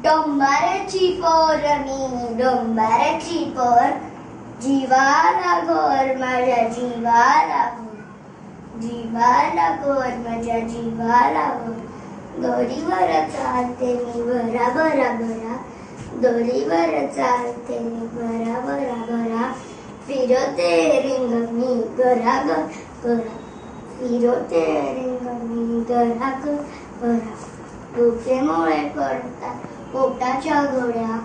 डोंबाराची पोर मी डोंबाराची पोर, जीवाला घोर माझ्या जीवाला घोर, जीवाला घोर माझ्या जीवाला घोर. दोरीवर चालते मी भरा भरा भरा, दोरीवर चालते मी भरा भरा भरा. फिरते रिंग मी घरा घरा, फिरते रिंग मी घरा घरा. डोकेमुळे पडतात पोटाच्या गोळ्या,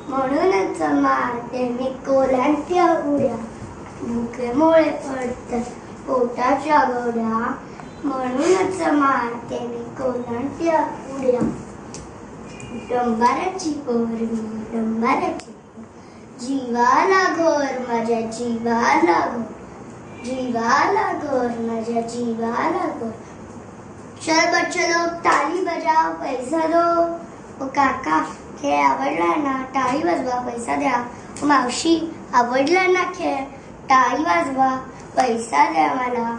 म्हणूनच मारते मी कोल्ह्यांच्या उड्या. भुकेमुळे पडतात पोटाच्या गोळ्या, म्हणूनच मारते मी कोल्ह्यांच्या उड्या. डोंबाराची पोर मी डोंबाराची पोर, जीवाला घोर माझ्या जीवाला घोर, जीवाला घोर माझ्या जीवाला घोर. चल बच्चे लोग ताली बजाओ पैसा दो. ओ काका खेळ आवडला ना, टाळी वाजवा पैसा द्या. ओ मावशी आवडला ना खेळ, टाळी वाजवा पैसा द्या मला.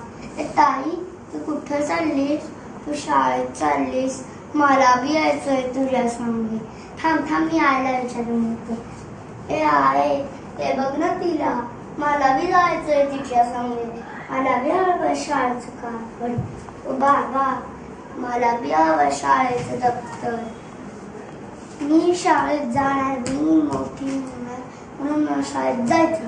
ताई तू कुठं चाललीस? तू शाळेत चाललीस? मला बी यायचंय तुझ्या संगे. थांब थांब मी आयला विचारून येते. ए आहे ते बघ ना तिला, मला बी जायचंय तिच्या संगे. मला बी हवं शाळेचं कापड. ओ बाबा मला बी हवं शाळेचं दप्तर. मी शाळेत जाणार, मी मोठी होणार म्हणून मला शाळेत जायचं.